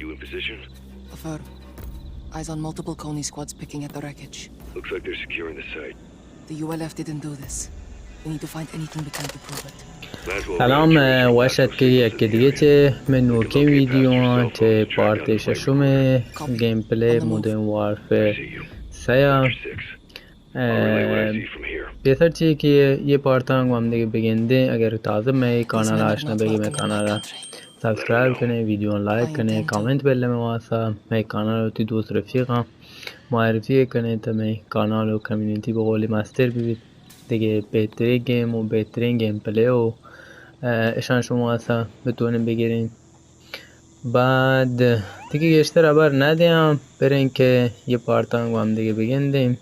You in position? Affirm. Eyes on multiple Coney squads picking at the wreckage. Looks like they're securing the site. The ULF didn't do this. We need to find anything we can to prove it. سلام و که یک دیگه چه من نوکی ویدیو چه پارت ششم گیم پلی مودرن وارفر 3 بهتر چیه که یه پارت هم دیگه بگنده. اگر تازه میں کانالا آشنا بگی میں کانالا سبسکرائب کنه، ویدیو لایک کنه، کامنت بله میں واسه میں کانالا تی دوست رفیقم معرفی کنه تا میں کانالا و کمیونیتی بقول ماستر ببید دیگه بهترین گیم و بهترین گیم پلی و اشان شما اصلا بتونیم بگیرین. بعد دیگه گشتر عبر ندیم برین که یه پارتان هم دیگه بگندیم.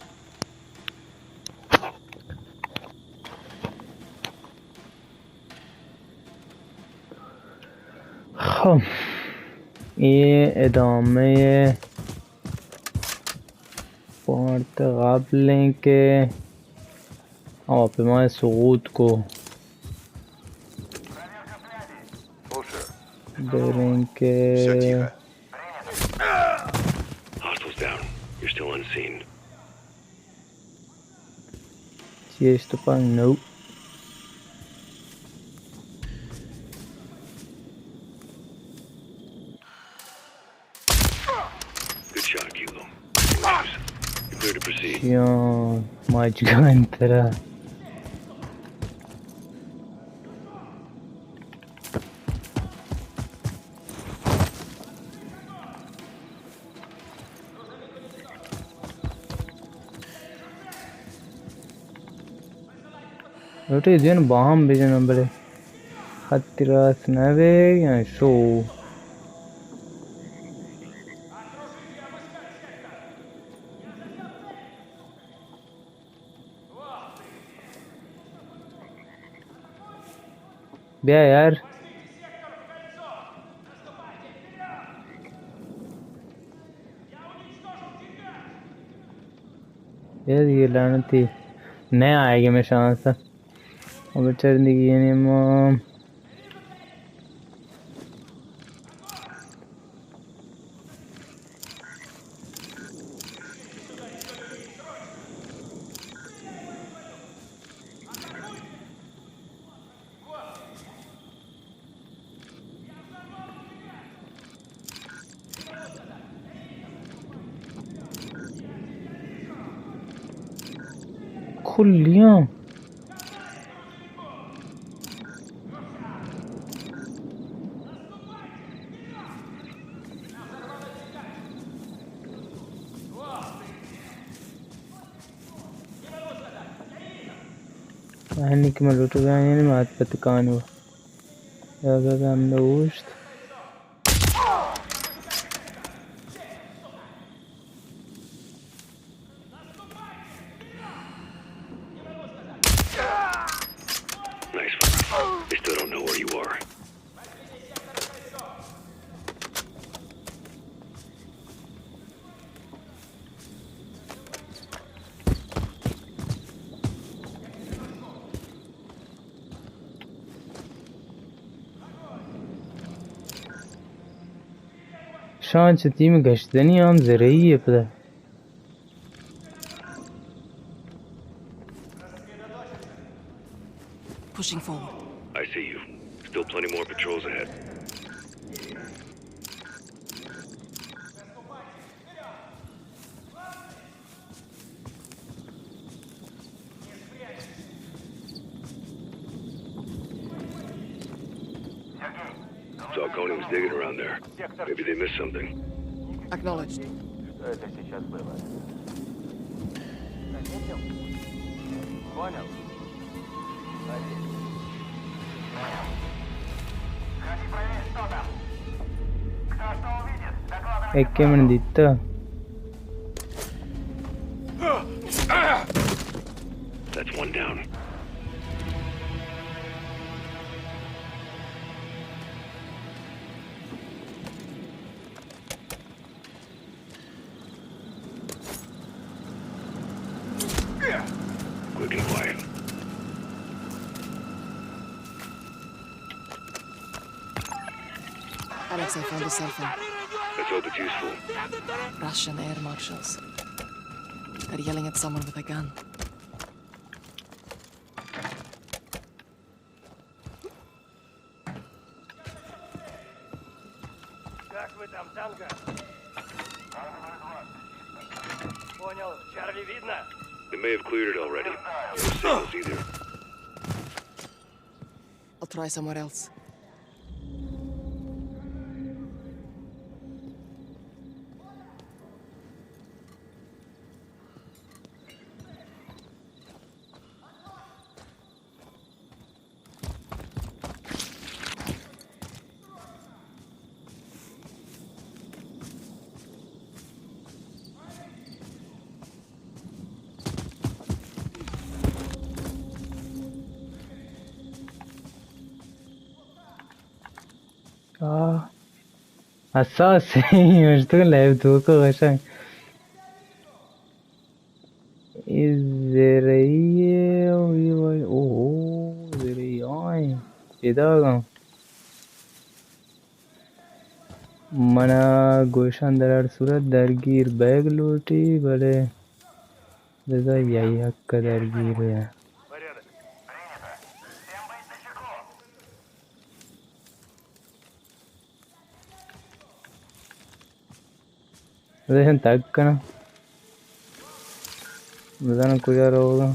خب این ادامه پارت قبل اینکه هواپیمای سقوط کو برین که چیش تو پنگ نو چیان ماجگان ترا روٹی دین باہم بجن بڑے خطراس نوے یا شو بیا یار یہ لعنتی نہیں آئے گی میں شان سے اب چرندگی یعنی مام کلیاں يعني كما لو تغاني ما تبتكانوا هذا عم دوشت شان تیم گشتنی هم زرعیه پده Pushing forward. I see you. Still plenty more patrols ahead. Saw Coney was digging around there. Maybe they missed something. Acknowledged. Это сейчас было. Заметил? Понял? Ходи проверь, что там. Кто что увидит, докладывай. एक minute दिता That's one down. Quick and quiet. Alex, I found a cell phone. Let's hope it's useful. Russian air marshals. They're yelling at someone with a gun. Как вы там, танго? Понял, Чарли видно? They may have cleared it already. No signals either. I'll try somewhere else. اساسي مشتغل لعبتوكو قشنگ زرعیه اوه زرعی پیدا منا گوشان در هر صورت درگیر بیگ لوٹی بله بذار یه حق درگیره Порядок. Принято. Всем быть начеку. بذارشن تک کنم بزنم کجا رو بگم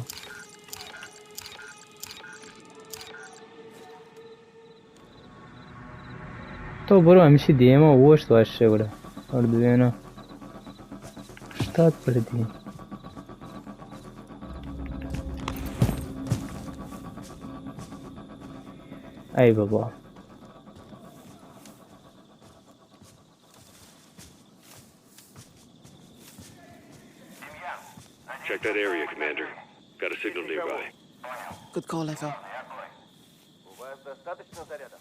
تو برو همیشه دیما وشت باشه بره اردوینا شتات بردی ای بابا Check that area, Commander. Got a signal nearby. Good call, Echo. У вас достаточно зарядов?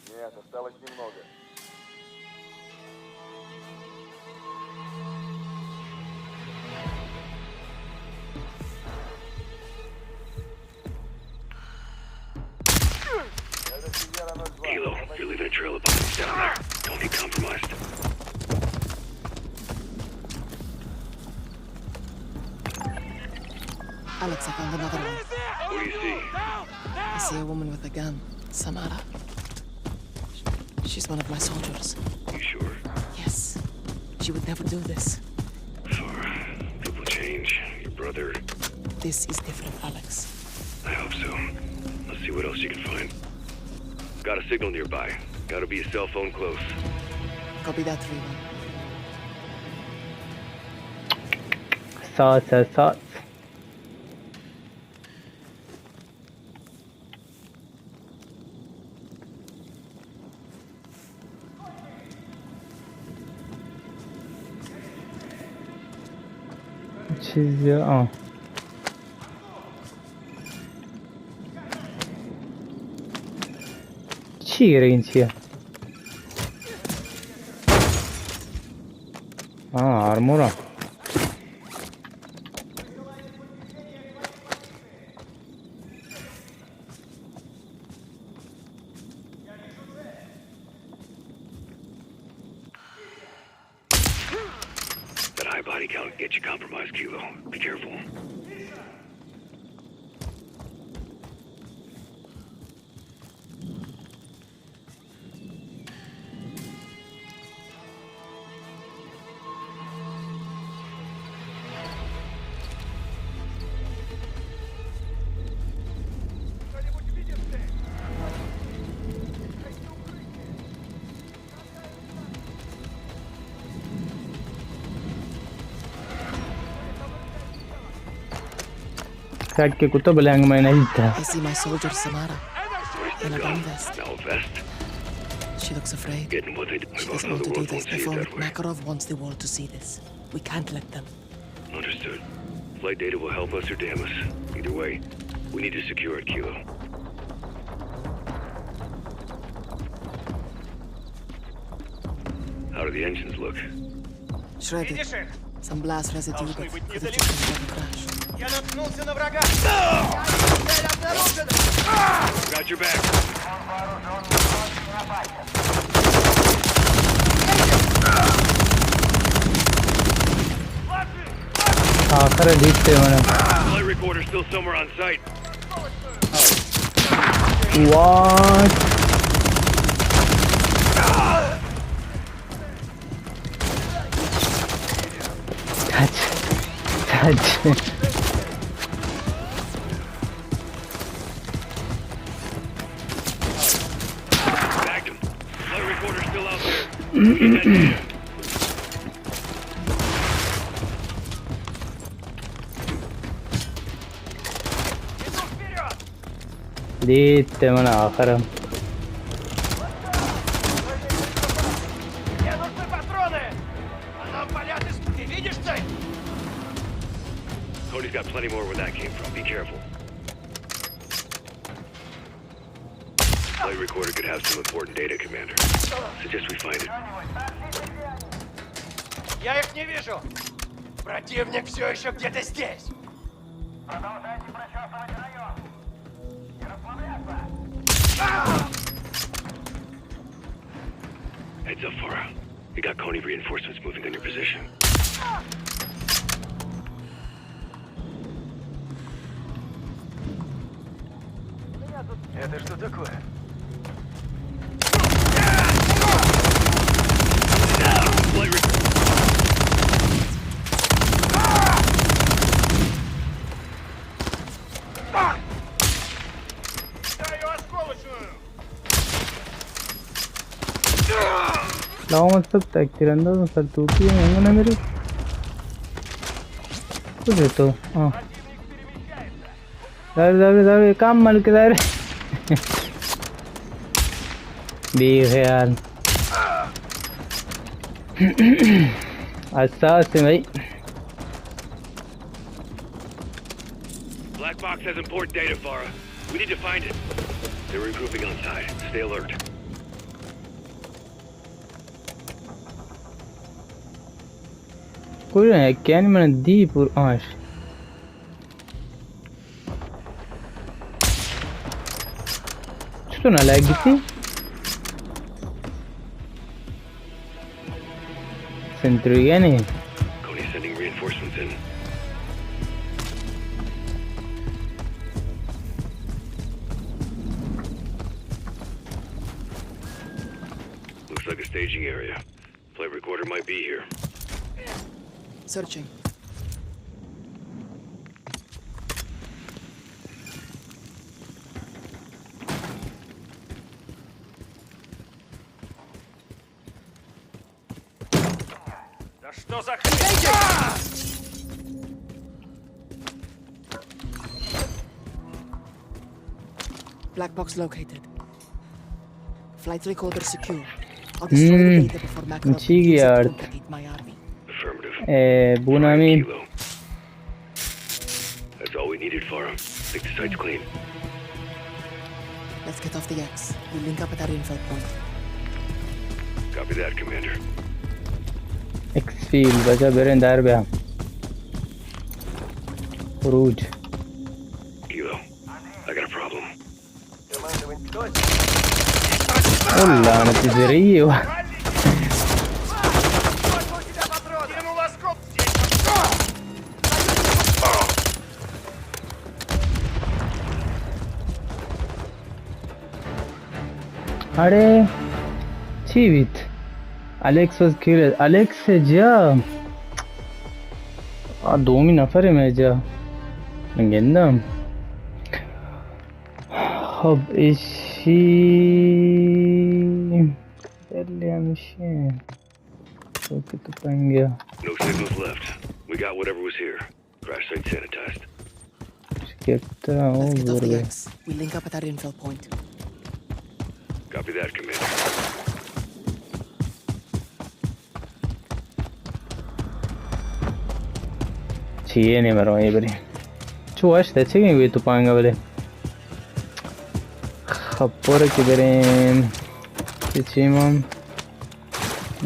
Нет, осталось немного. Kilo, you're leaving a trail of bodies down there. Don't get compromised. Alex, I found another one. What do you see? I see a woman with a gun. Samara. She's one of my soldiers. You sure? Yes. She would never do this. People change. Your brother. This is different, Alex. I hope so. Let's see what else you can find. Got a signal nearby. Gotta be a cell phone close. Copy that, 3-1. سات چیزی چیه این چیه آرمورا That high body count gets you compromised, Kilo. Be careful. काट के कुत्ता बुलाएंगे मैं नहीं था I see my soldier, Samara. In a gun vest. Now a vest. She looks afraid. Getting what they do. She Most doesn't of want the to do world this won't see it before that way. Makarov wants the world to see this. We can't let them. Understood. Flight data will help us or damn us. Either way, we need to secure it, Kilo. How do the engines look? Shredded. Видишь их? Some blast residue, but Должны быть could have недалеко. just been a crash. Я наткнулся на врага! Цель обнаружена! Got your back. آخر دیگه منم Flight recorder still somewhere on site. What? Touch. Bagged him. Flight recorder still out there. Get that data. دیگه من آخرم Мне нужны патроны! А нам палят из... Ты видишь цель? Cody's got plenty more where that came from. Be careful. Flight recorder could have some important data, Commander. Suggest we find it. Я их не вижу! Противник все еще где-то здесь! Продолжайте прочесывать район! Не расслабляться! Heads up, Farah. We got Coney reinforcements moving on your position. Это что такое? Flight recorder. Даю осколочную! लाओ मतलब tag तिरंदाज में sir टूटी है ना मेरे कुछ है तो हाँ दारे काम मल के दारे बेख्याल अच्छा से भाई Black box has important data, Farah. We need to find it. They're regrouping on side. Stay alert. कोई नहीं क्या नहीं मैंने दी पूर आश चलो ना लगी थी सेंट्री क्या नहीं Coney's sending reinforcements in. Looks like a staging area. Flight recorder might be here. Searching. Да что за хрень? Black box located. Flight recorder secure. I'll destroy the data before Macro can use it to contact my army. Affirmative. Bunami Kilo. That's all we needed, Farah. Think the site's clean. Let's get off the X. We'll link up at our info point. Copy that, Commander. X-Field بجا برين دار بهم خروج Kilo, I got a problem. Командование точно. والله أنا تجري Сколько у тебя патронов? Кинул оскол. अरे चीवित Alex was killed. Alex جا دومی نفره میجا نگندم خب ایشی دلی همیشه تو که تو پنگه No signals left. We got whatever was here. Crash site sanitized. شکرتا او Let's get off the بره X. We'll link up at our info point. Copy that, Commander. چیه نمیرم یه بریم چو هشته چه گنگوی تو پانگه بله خب برو که بریم چی چیم هم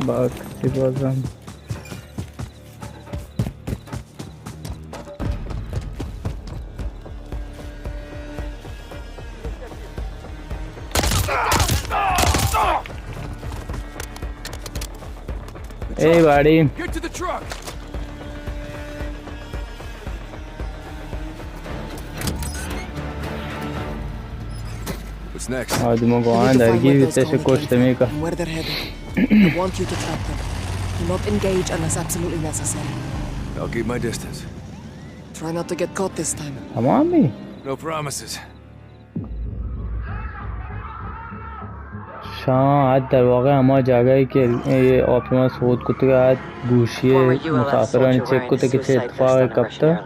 باکسی بازم ای باری Get to the truck. What's next? آدمو I گوهان need to find درگیر where those بیتش Connie کشته came from میکن. and where they're headed. I want you to track them. Do not engage unless absolutely necessary. I'll keep my distance. Try not to get caught this time. تمامی No promises. شاید در واقع اما جگهی که آپیما صعود کته که گوشی مسافران چک کته که چه اتفاقی کبته.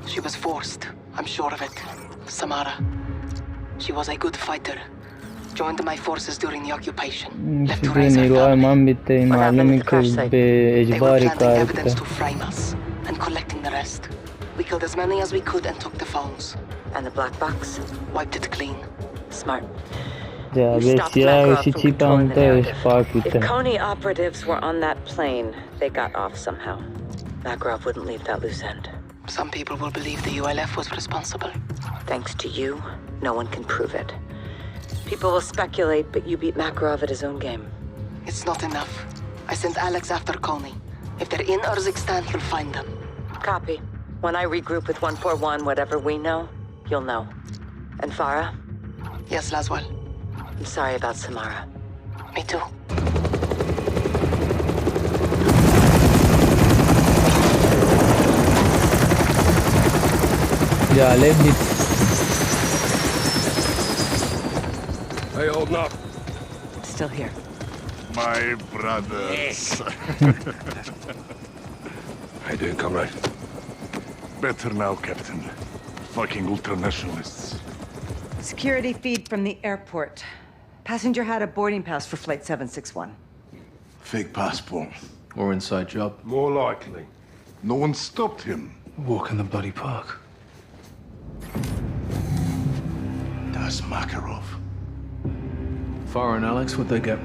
She was forced. I'm sure of it. Samara. She was a good fighter. Joined my forces during the occupation. Left to چیزی raise her نیروهای family. من بیته این معلومی که به They were اجباری planting کار evidence کته. to frame us and collecting the rest. We killed as many as we could and took the phones. And the black box? Wiped it clean. Smart. جعبه سیاهشی چیپ هم تهش پاک If بیته. Coney operatives were on that plane, they got off somehow. Makarov wouldn't leave that loose end. Some people will believe the ULF was responsible. Thanks to you, no one can prove it. People will speculate, but you beat Makarov at his own game. It's not enough. I sent Alex after Coney. If they're in Urzikstan, he'll find them. Copy. When I regroup with 141, whatever we know, you'll know. And Farah? Yes, Laswell. I'm sorry about Samara. Me too. جالب دید. Hey, holding up. Still here. My brothers. How you doing, comrade? Better now, Captain. Fucking ultranationalists. Security feed from the airport. Passenger had a boarding pass for flight 761. Fake passport. Or inside job. More likely. No one stopped him. Walk in the bloody park. That's Makarov. Farah and Alex, what'd they get?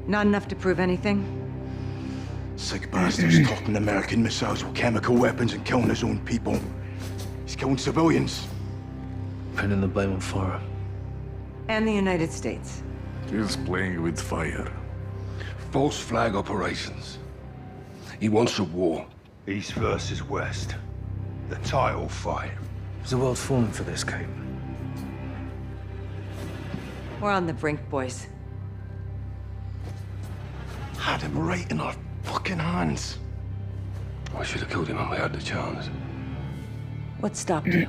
Not enough to prove anything? Sick bastards talking American missiles with chemical weapons and killing his own people. He's killing civilians. Pinning the blame on Farah. And the United States. He's playing with fire. False flag operations. He wants a war. East versus West. The title fight. Is the world falling for this, Kate? We're on the brink, boys. Had him right in our fucking hands. I should have killed him when we had the chance. What stopped you?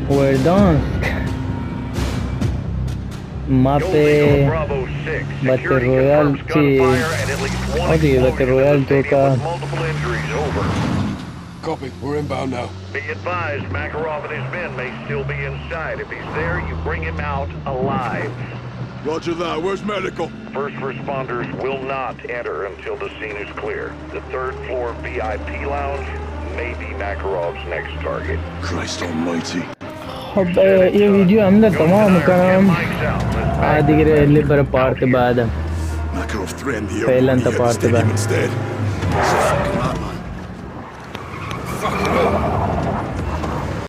Verdansk mape Battle Royale ci oddio Battle Royale tocca Copy. We're inbound now. Be advised, Makarov and his men may still be inside. If he's there, you bring him out alive. Roger that. Where's medical? First responders will not enter until the scene is clear. The third floor VIP lounge may be Makarov's next target. Christ almighty. خب یه ویدیو هم تمام میکنم دیگه اللي برا پارت بعدم Makarov threatened the فعلا airport. تا He had to پارت stick him بعد instead. It's a fucking madman.